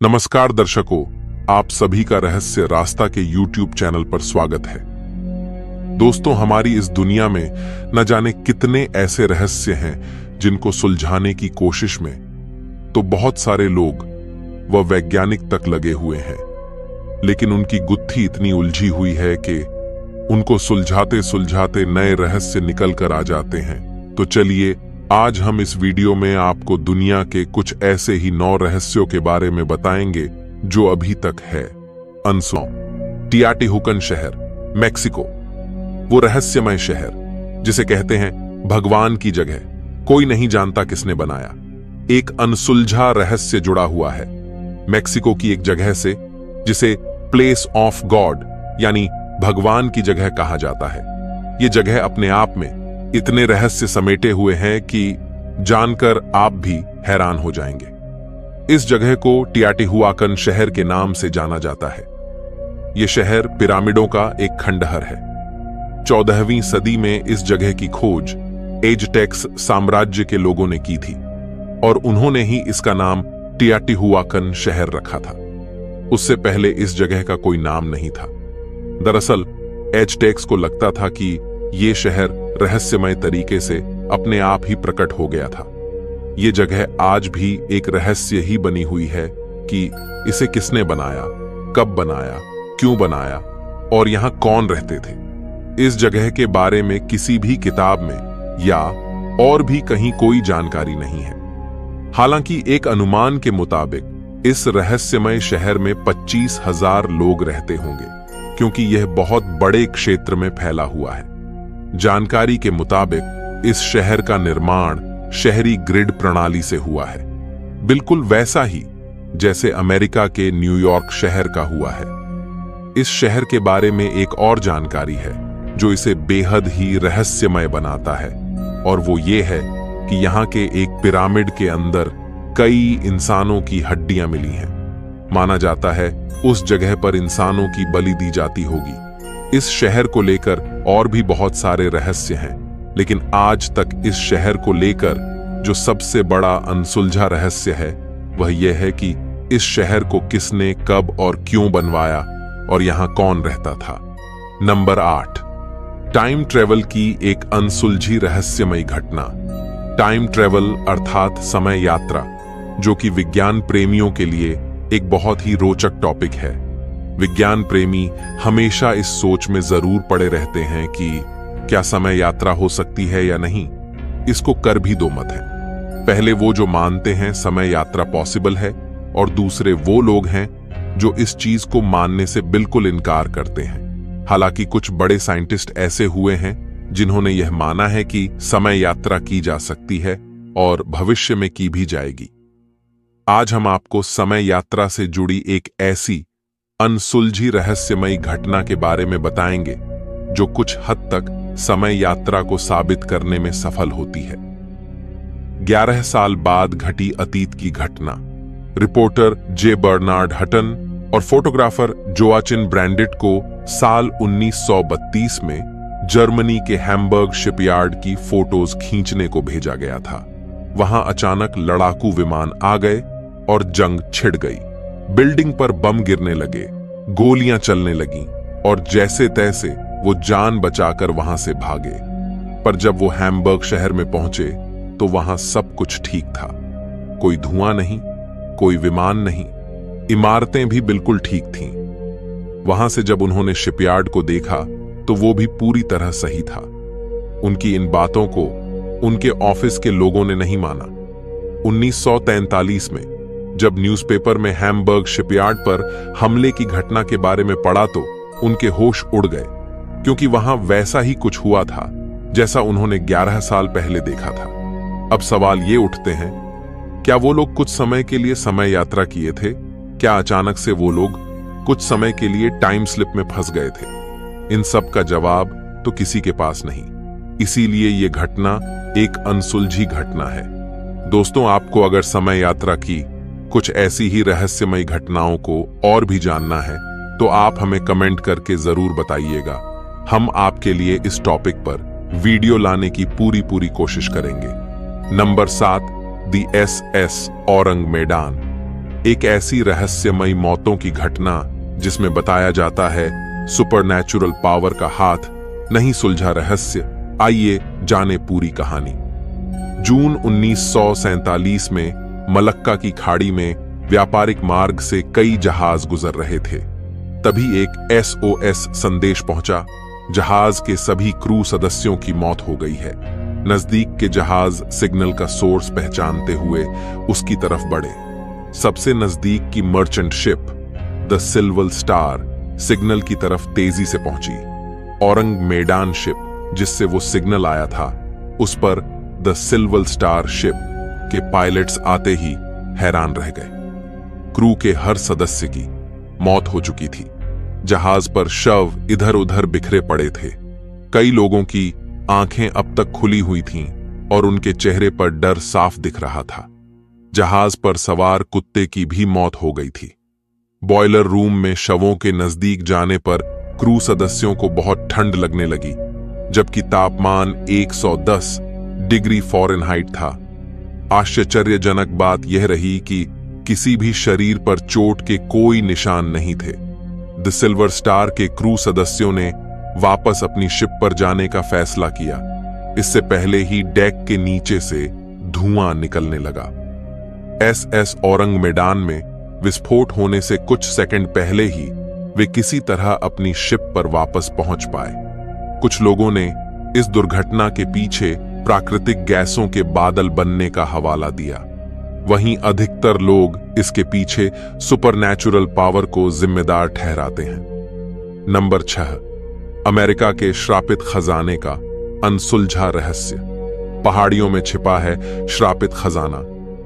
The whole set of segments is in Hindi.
नमस्कार दर्शकों, आप सभी का रहस्य रास्ता के YouTube चैनल पर स्वागत है। दोस्तों, हमारी इस दुनिया में न जाने कितने ऐसे रहस्य हैं जिनको सुलझाने की कोशिश में तो बहुत सारे लोग व वैज्ञानिक तक लगे हुए हैं, लेकिन उनकी गुत्थी इतनी उलझी हुई है कि उनको सुलझाते सुलझाते नए रहस्य निकल कर आ जाते हैं। तो चलिए, आज हम इस वीडियो में आपको दुनिया के कुछ ऐसे ही 9 रहस्यों के बारे में बताएंगे जो अभी तक है अनसुलझा। टियाटिहुकन शहर, मेक्सिको, वो रहस्यमय शहर जिसे कहते हैं भगवान की जगह, कोई नहीं जानता किसने बनाया। एक अनसुलझा रहस्य जुड़ा हुआ है मेक्सिको की एक जगह से जिसे प्लेस ऑफ गॉड यानी भगवान की जगह कहा जाता है। ये जगह अपने आप में इतने रहस्य समेटे हुए हैं कि जानकर आप भी हैरान हो जाएंगे। इस जगह को टियाटिहुआकन शहर के नाम से जाना जाता है। यह शहर पिरामिडों का एक खंडहर है। 14वीं सदी में इस जगह की खोज एजटेक्स साम्राज्य के लोगों ने की थी और उन्होंने ही इसका नाम टियाटिहुआकन शहर रखा था। उससे पहले इस जगह का कोई नाम नहीं था। दरअसल एजटेक्स को लगता था कि ये शहर रहस्यमय तरीके से अपने आप ही प्रकट हो गया था। ये जगह आज भी एक रहस्य ही बनी हुई है कि इसे किसने बनाया, कब बनाया, क्यों बनाया और यहां कौन रहते थे। इस जगह के बारे में किसी भी किताब में या और भी कहीं कोई जानकारी नहीं है। हालांकि एक अनुमान के मुताबिक इस रहस्यमय शहर में 25,000 लोग रहते होंगे, क्योंकि यह बहुत बड़े क्षेत्र में फैला हुआ है। जानकारी के मुताबिक इस शहर का निर्माण शहरी ग्रिड प्रणाली से हुआ है, बिल्कुल वैसा ही जैसे अमेरिका के न्यूयॉर्क शहर का हुआ है। इस शहर के बारे में एक और जानकारी है जो इसे बेहद ही रहस्यमय बनाता है, और वो ये है कि यहाँ के एक पिरामिड के अंदर कई इंसानों की हड्डियां मिली हैं। माना जाता है उस जगह पर इंसानों की बलि दी जाती होगी। इस शहर को लेकर और भी बहुत सारे रहस्य हैं, लेकिन आज तक इस शहर को लेकर जो सबसे बड़ा अनसुलझा रहस्य है वह यह है कि इस शहर को किसने, कब और क्यों बनवाया और यहां कौन रहता था। नंबर 8, टाइम ट्रेवल की एक अनसुलझी रहस्यमयी घटना। टाइम ट्रेवल अर्थात समय यात्रा, जो कि विज्ञान प्रेमियों के लिए एक बहुत ही रोचक टॉपिक है। विज्ञान प्रेमी हमेशा इस सोच में जरूर पड़े रहते हैं कि क्या समय यात्रा हो सकती है या नहीं। इसको कर भी दो मत है। पहले वो जो मानते हैं समय यात्रा पॉसिबल है, और दूसरे वो लोग हैं जो इस चीज को मानने से बिल्कुल इनकार करते हैं। हालांकि कुछ बड़े साइंटिस्ट ऐसे हुए हैं जिन्होंने यह माना है कि समय यात्रा की जा सकती है और भविष्य में की भी जाएगी। आज हम आपको समय यात्रा से जुड़ी एक ऐसी अनसुलझी रहस्यमयी घटना के बारे में बताएंगे जो कुछ हद तक समय यात्रा को साबित करने में सफल होती है। 11 साल बाद घटी अतीत की घटना। रिपोर्टर जे बर्नार्ड हटन और फोटोग्राफर जोआचिन ब्रैंडिट को साल 1932 में जर्मनी के हैम्बर्ग शिपयार्ड की फोटोज खींचने को भेजा गया था। वहां अचानक लड़ाकू विमान आ गए और जंग छिड़ गई। बिल्डिंग पर बम गिरने लगे, गोलियां चलने लगीं और जैसे तैसे वो जान बचाकर वहां से भागे। पर जब वो हैम्बर्ग शहर में पहुंचे तो वहां सब कुछ ठीक था। कोई धुआं नहीं, कोई विमान नहीं, इमारतें भी बिल्कुल ठीक थीं। वहां से जब उन्होंने शिपयार्ड को देखा तो वो भी पूरी तरह सही था। उनकी इन बातों को उनके ऑफिस के लोगों ने नहीं माना। 1943 में जब न्यूज़पेपर में हैम्बर्ग शिपयार्ड पर हमले की घटना के बारे में पढ़ा तो उनके होश उड़ गए, क्योंकि वहां वैसा ही कुछ हुआ था जैसा उन्होंने 11 साल पहले देखा था। अब सवाल ये उठते हैं, क्या वो लोग कुछ समय के लिए समय यात्रा किए थे? क्या अचानक से वो लोग कुछ समय के लिए टाइम स्लिप में फंस गए थे? इन सब का जवाब तो किसी के पास नहीं। इसीलिए ये घटना एक अनसुलझी घटना है। दोस्तों, आपको अगर समय यात्रा की कुछ ऐसी ही रहस्यमयी घटनाओं को और भी जानना है तो आप हमें कमेंट करके जरूर बताइएगा। हम आपके लिए इस टॉपिक पर वीडियो लाने की पूरी कोशिश करेंगे। नंबर 7, दी SS औरंग मैदान। एक ऐसी रहस्यमयी मौतों की घटना जिसमें बताया जाता है सुपरनैचुरल पावर का हाथ नहीं सुलझा रहस्य। आइए जाने पूरी कहानी। जून 1947 में मलक्का की खाड़ी में व्यापारिक मार्ग से कई जहाज गुजर रहे थे। तभी एक SOS संदेश पहुंचा, जहाज के सभी क्रू सदस्यों की मौत हो गई है। नजदीक के जहाज सिग्नल का सोर्स पहचानते हुए उसकी तरफ बढ़े। सबसे नजदीक की merchant ship the silver star signal की तरफ तेजी से पहुंची। औरंग मेडान शिप जिससे वो सिग्नल आया था, उस पर द सिल्वर स्टार शिप के पायलट्स आते ही हैरान रह गए। क्रू के हर सदस्य की मौत हो चुकी थी। जहाज पर शव इधर उधर बिखरे पड़े थे। कई लोगों की आंखें अब तक खुली हुई थीं और उनके चेहरे पर डर साफ दिख रहा था। जहाज पर सवार कुत्ते की भी मौत हो गई थी। बॉयलर रूम में शवों के नजदीक जाने पर क्रू सदस्यों को बहुत ठंड लगने लगी, जबकि तापमान 110 डिग्री फ़ारेनहाइट था। आश्चर्यजनक बात यह रही कि किसी भी शरीर पर चोट के कोई निशान नहीं थे। द सिल्वर स्टार के क्रू सदस्यों ने वापस अपनी शिप पर जाने का फैसला किया। इससे पहले ही डेक के नीचे से धुआं निकलने लगा। SS औरंग मेडान में विस्फोट होने से कुछ सेकंड पहले ही वे किसी तरह अपनी शिप पर वापस पहुंच पाए। कुछ लोगों ने इस दुर्घटना के पीछे प्राकृतिक गैसों के बादल बनने का हवाला दिया। वहीं अधिकतर लोग इसके पीछे सुपरनैचुरल पावर को जिम्मेदार ठहराते हैं। नंबर 6, अमेरिका के श्रापित खजाने का अनसुलझा रहस्य। पहाड़ियों में छिपा है श्रापित खजाना।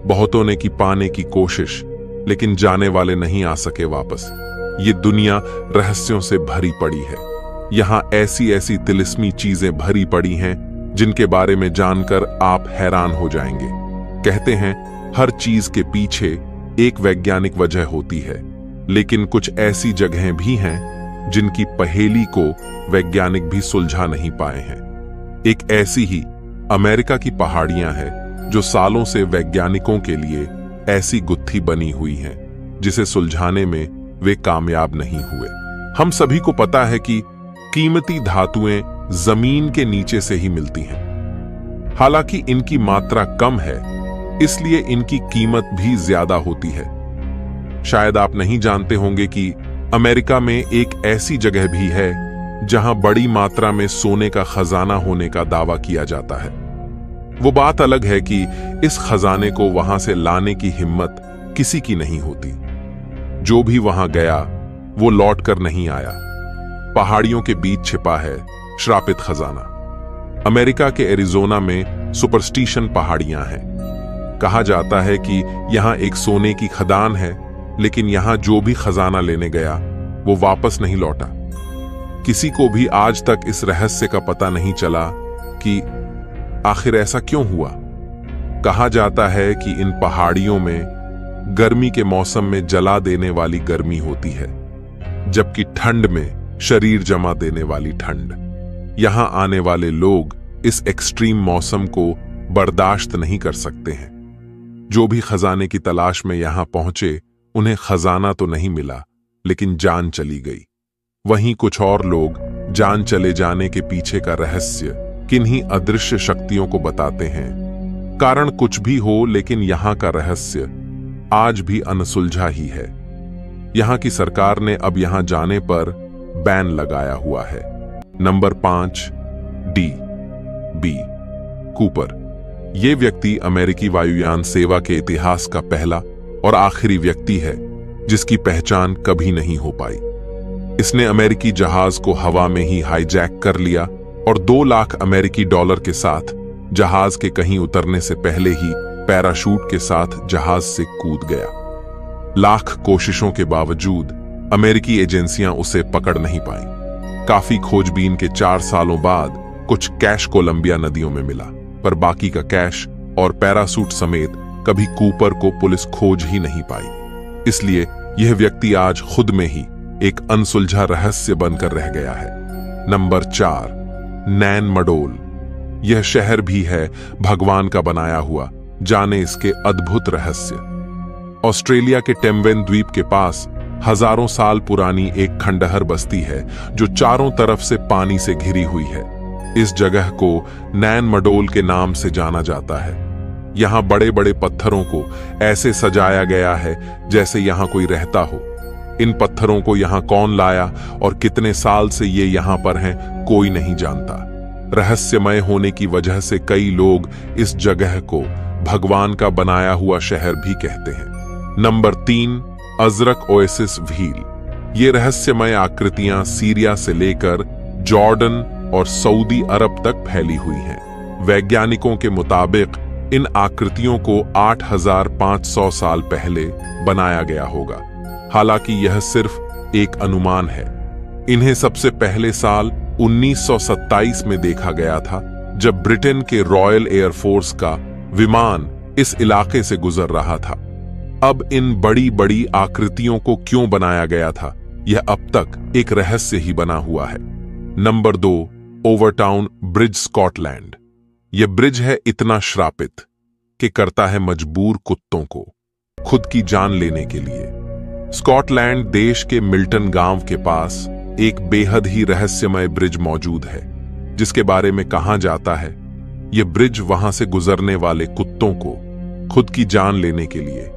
बहुतों ने की पाने की कोशिश, लेकिन जाने वाले नहीं आ सके वापस। ये दुनिया रहस्यों से भरी पड़ी है। यहां ऐसी ऐसी तिलिस्मी चीजें भरी पड़ी हैं जिनके बारे में जानकर आप हैरान हो जाएंगे। कहते हैं हर चीज के पीछे एक वैज्ञानिक वजह होती है, लेकिन कुछ ऐसी जगहें भी हैं जिनकी पहेली को वैज्ञानिक भी सुलझा नहीं पाए हैं। एक ऐसी ही अमेरिका की पहाड़ियां हैं जो सालों से वैज्ञानिकों के लिए ऐसी गुत्थी बनी हुई हैं जिसे सुलझाने में वे कामयाब नहीं हुए। हम सभी को पता है कि कीमती धातुएं जमीन के नीचे से ही मिलती हैं। हालांकि इनकी मात्रा कम है, इसलिए इनकी कीमत भी ज्यादा होती है। शायद आप नहीं जानते होंगे कि अमेरिका में एक ऐसी जगह भी है जहां बड़ी मात्रा में सोने का खजाना होने का दावा किया जाता है। वो बात अलग है कि इस खजाने को वहां से लाने की हिम्मत किसी की नहीं होती। जो भी वहां गया वो लौट कर नहीं आया। पहाड़ियों के बीच छिपा है श्रापित खजाना। अमेरिका के एरिज़ोना में सुपरस्टिशन पहाड़ियां हैं। कहा जाता है कि यहां एक सोने की खदान है, लेकिन यहां जो भी खजाना लेने गया वो वापस नहीं लौटा। किसी को भी आज तक इस रहस्य का पता नहीं चला कि आखिर ऐसा क्यों हुआ। कहा जाता है कि इन पहाड़ियों में गर्मी के मौसम में जला देने वाली गर्मी होती है, जबकि ठंड में शरीर जमा देने वाली ठंड। यहां आने वाले लोग इस एक्सट्रीम मौसम को बर्दाश्त नहीं कर सकते हैं। जो भी खजाने की तलाश में यहां पहुंचे, उन्हें खजाना तो नहीं मिला, लेकिन जान चली गई। वहीं कुछ और लोग जान चले जाने के पीछे का रहस्य किन्हीं अदृश्य शक्तियों को बताते हैं। कारण कुछ भी हो, लेकिन यहां का रहस्य आज भी अनसुलझा ही है। यहां की सरकार ने अब यहां जाने पर बैन लगाया हुआ है। Number 5, D.B. कूपर। यह व्यक्ति अमेरिकी वायुयान सेवा के इतिहास का पहला और आखिरी व्यक्ति है जिसकी पहचान कभी नहीं हो पाई। इसने अमेरिकी जहाज को हवा में ही हाईजैक कर लिया और 2 लाख अमेरिकी डॉलर के साथ जहाज के कहीं उतरने से पहले ही पैराशूट के साथ जहाज से कूद गया। लाख कोशिशों के बावजूद अमेरिकी एजेंसियां उसे पकड़ नहीं पाईं। काफी खोजबीन के 4 सालों बाद कुछ कैश कोलंबिया नदियों में मिला, पर बाकी का कैश और पैराशूट समेत कभी कूपर को पुलिस खोज ही नहीं पाई। इसलिए यह व्यक्ति आज खुद में ही एक अनसुलझा रहस्य बनकर रह गया है। नंबर 4, नैन मडोल। यह शहर भी है भगवान का बनाया हुआ, जाने इसके अद्भुत रहस्य। ऑस्ट्रेलिया के टेम्वेन द्वीप के पास हजारों साल पुरानी एक खंडहर बस्ती है जो चारों तरफ से पानी से घिरी हुई है। इस जगह को नैन मडोल के नाम से जाना जाता है। यहाँ बड़े बड़े पत्थरों को ऐसे सजाया गया है जैसे यहाँ कोई रहता हो। इन पत्थरों को यहाँ कौन लाया और कितने साल से ये यहाँ पर हैं, कोई नहीं जानता। रहस्यमय होने की वजह से कई लोग इस जगह को भगवान का बनाया हुआ शहर भी कहते हैं। Number 3, Ajrak oasis wheel. ये रहस्यमय आकृतियां सीरिया से लेकर जॉर्डन और सऊदी अरब तक फैली हुई हैं। वैज्ञानिकों के मुताबिक इन आकृतियों को 8500 साल पहले बनाया गया होगा। हालांकि यह सिर्फ एक अनुमान है। इन्हें सबसे पहले साल 1927 में देखा गया था, जब ब्रिटेन के रॉयल एयरफोर्स का विमान इस इलाके से गुजर रहा था। अब इन बड़ी बड़ी आकृतियों को क्यों बनाया गया था, यह अब तक एक रहस्य ही बना हुआ है। Number 2, Overtoun bridge, Scotland. यह ब्रिज है इतना श्रापित कि करता है मजबूर कुत्तों को खुद की जान लेने के लिए। स्कॉटलैंड देश के मिल्टन गांव के पास एक बेहद ही रहस्यमय ब्रिज मौजूद है, जिसके बारे में कहा जाता है यह ब्रिज वहां से गुजरने वाले कुत्तों को खुद की जान लेने के लिए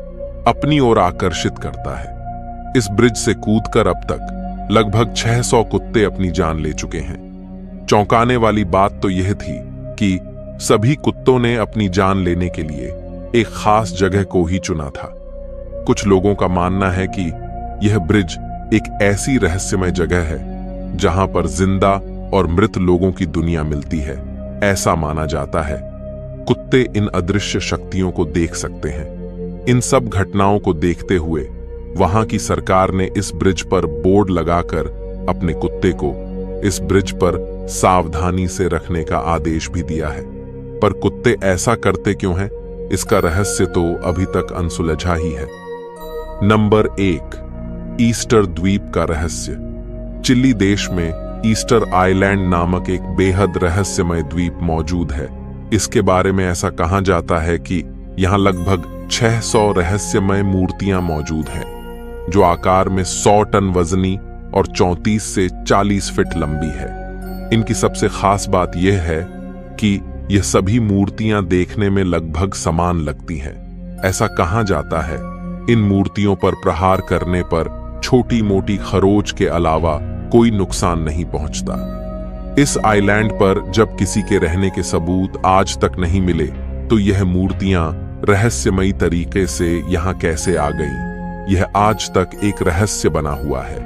अपनी ओर आकर्षित करता है। इस ब्रिज से कूदकर अब तक लगभग 600 कुत्ते अपनी जान ले चुके हैं। चौंकाने वाली बात तो यह थी कि सभी कुत्तों ने अपनी जान लेने के लिए एक खास जगह को ही चुना था। कुछ लोगों का मानना है कि यह ब्रिज एक ऐसी रहस्यमय जगह है जहां पर जिंदा और मृत लोगों की दुनिया मिलती है। ऐसा माना जाता है कुत्ते इन अदृश्य शक्तियों को देख सकते हैं। इन सब घटनाओं को देखते हुए वहां की सरकार ने इस ब्रिज पर बोर्ड लगाकर अपने कुत्ते को इस ब्रिज पर सावधानी से रखने का आदेश भी दिया है। पर कुत्ते ऐसा करते क्यों हैं, इसका रहस्य तो अभी तक अनसुलझा ही है। नंबर 1, ईस्टर द्वीप का रहस्य। चिली देश में ईस्टर आइलैंड नामक एक बेहद रहस्यमय द्वीप मौजूद है। इसके बारे में ऐसा कहा जाता है कि यहाँ लगभग 600 रहस्यमय मूर्तियां मौजूद हैं, जो आकार में 100 टन वजनी और 34 से 40 फीट लंबी है। इनकी सबसे खास बात यह है कि यह सभी मूर्तियां देखने में लगभग समान लगती हैं। ऐसा कहा जाता है इन मूर्तियों पर प्रहार करने पर छोटी मोटी खरोच के अलावा कोई नुकसान नहीं पहुंचता। इस आइलैंड पर जब किसी के रहने के सबूत आज तक नहीं मिले, तो यह मूर्तियां रहस्यमयी तरीके से यहां कैसे आ गईं, यह आज तक एक रहस्य बना हुआ है।